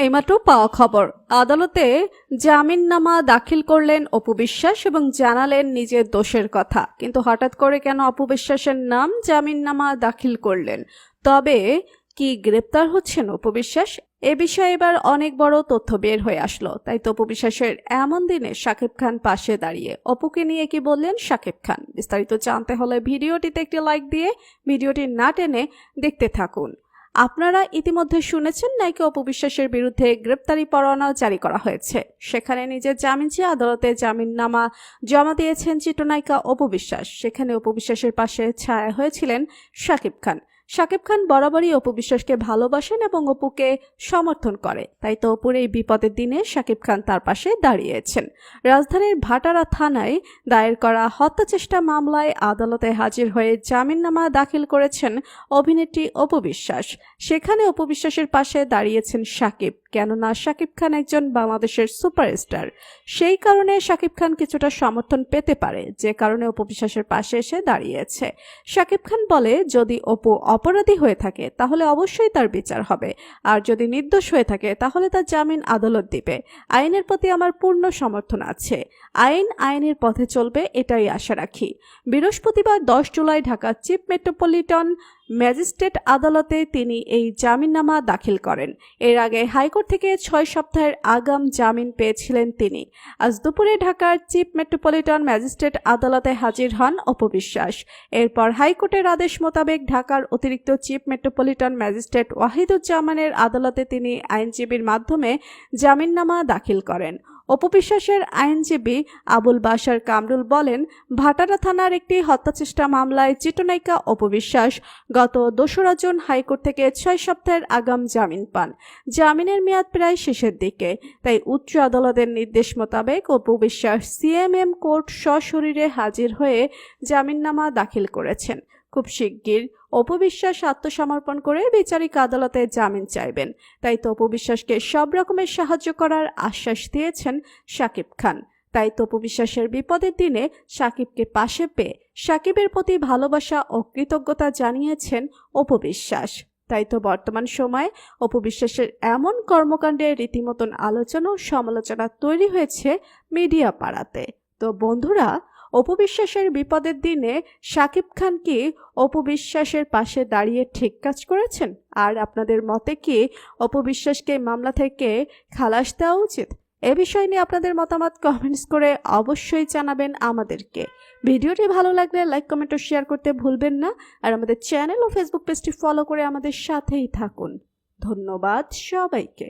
এইমাত্র পাওয়া খবর, আদালতে জামিননামা দাখিল করলেন অপু বিশ্বাস এবং জানালেন নিজের দোষের কথা। কিন্তু হঠাৎ করে কেন অপু বিশ্বাসের নাম জামিননামা দাখিল করলেন? তবে কি গ্রেপ্তার হচ্ছেন অপু বিশ্বাস? এ বিষয়ে এবার অনেক বড় তথ্য বের হয়ে আসলো। তাই তো অপু বিশ্বাসের এমন দিনে শাকিব খান পাশে দাঁড়িয়ে অপুকে নিয়ে কি বললেন শাকিব খান, বিস্তারিত জানতে হলে ভিডিওটিতে একটি লাইক দিয়ে ভিডিওটি না টেনে দেখতে থাকুন। আপনারা ইতিমধ্যে শুনেছেন নায়িকা অপু বিশ্বাসের বিরুদ্ধে গ্রেপ্তারি পরোয়ানা জারি করা হয়েছে। সেখানে নিজের জামিন চেয়ে আদালতে জামিননামা জমা দিয়েছেন চিত্রনায়িকা অপু বিশ্বাস। সেখানে অপু বিশ্বাসের পাশে ছায়া হয়েছিলেন শাকিব খান। শাকিব খান বরাবরই অপু বিশ্বাসকে ভালোবাসেন এবং অপুকে সমর্থন করে। তাই তো অপুর এই বিপদের দিনে শাকিব খান তার পাশে দাঁড়িয়েছেন। রাজধানীর ভাটারা থানায় দায়ের করা হত্যাচেষ্টা মামলায় আদালতে হাজির হয়ে জামিননামা দাখিল করেছেন অভিনেত্রী অপু বিশ্বাস। সেখানে অপু বিশ্বাসের পাশে দাঁড়িয়েছেন শাকিব, কেননা শাকিব খান একজন বাংলাদেশের সুপারস্টার। সেই কারণে শাকিব খান কিছুটা সমর্থন পেতে পারে, যে কারণে অপু বিশ্বাসের পাশে এসে দাঁড়িয়েছে। শাকিব খান বলে, যদি অপু অপরাধী হয়ে থাকে তাহলে অবশ্যই তার বিচার হবে, আর যদি নির্দোষ হয়ে থাকে তাহলে তার জামিন আদালত দিবে। আইনের প্রতি আমার পূর্ণ সমর্থন আছে। আইনের পথে চলবে, এটাই আশা রাখি। বৃহস্পতিবার 10 July Dhaka chief metropolitan magistrate আদালতে তিনি এই জামিননামা দাখিল করেন। এর আগে হাইকোর্ট থেকে 6 সপ্তাহের আগাম জামিন পেয়েছিলেন তিনি। আজ দুপুরে ঢাকার চিফ মেট্রোপলিটন ম্যাজিস্ট্রেট আদালতে হাজির হন অপু বিশ্বাস। এরপর হাইকোর্টের আদেশ মোতাবেক ঢাকার অতিরিক্ত চিফ মেট্রোপলিটন ম্যাজিস্ট্রেট ওয়াহিদুজ্জামানের আদালতে তিনি আইনজীবীর মাধ্যমে জামিননামা দাখিল করেন। অপু বিশ্বাসের আইনজীবী আবুল বাশার কামরুল বলেন, ভাটারা থানার একটি হত্যাচেষ্টা মামলায় চিত্রনায়িকা অপু বিশ্বাস গত 2রা জুন হাইকোর্ট থেকে 6 সপ্তাহের আগাম জামিন পান। জামিনের মেয়াদ প্রায় শেষের দিকে, তাই উচ্চ আদালতের নির্দেশ মোতাবেক অপু বিশ্বাস সিএমএম কোর্ট সশরীরে হাজির হয়ে জামিননামা দাখিল করেছেন। খুব শিগগির অপু বিশ্বাস আত্মসমর্পণ করে বিচারিক আদালতে জামিন চাইবেন। তাই তো অপু বিশ্বাসকে সব রকমের সাহায্য করার আশ্বাস দিয়েছেন শাকিব খান। তাই তো অপু বিশ্বাসের বিপদের দিনে শাকিবকে পাশে পেয়ে শাকিবের প্রতি ভালোবাসা ও কৃতজ্ঞতা জানিয়েছেন অপু বিশ্বাস। তাই তো বর্তমান সময়ে অপু বিশ্বাসের এমন কর্মকাণ্ডে রীতিমতন আলোচনা ও সমালোচনা তৈরি হয়েছে মিডিয়া পাড়াতে। তো বন্ধুরা, অপু বিশ্বাসের বিপদের দিনে শাকিব খান কি অপু বিশ্বাসের পাশে দাঁড়িয়ে ঠিক কাজ করেছেন? আর আপনাদের মতে কি অপু বিশ্বাসকে মামলা থেকে খালাস দেওয়া উচিত? এ বিষয় নিয়ে আপনাদের মতামত কমেন্টস করে অবশ্যই জানাবেন আমাদেরকে। ভিডিওটি ভালো লাগলে লাইক, কমেন্ট ও শেয়ার করতে ভুলবেন না। আর আমাদের চ্যানেল ও ফেসবুক পেজটি ফলো করে আমাদের সাথেই থাকুন। ধন্যবাদ সবাইকে।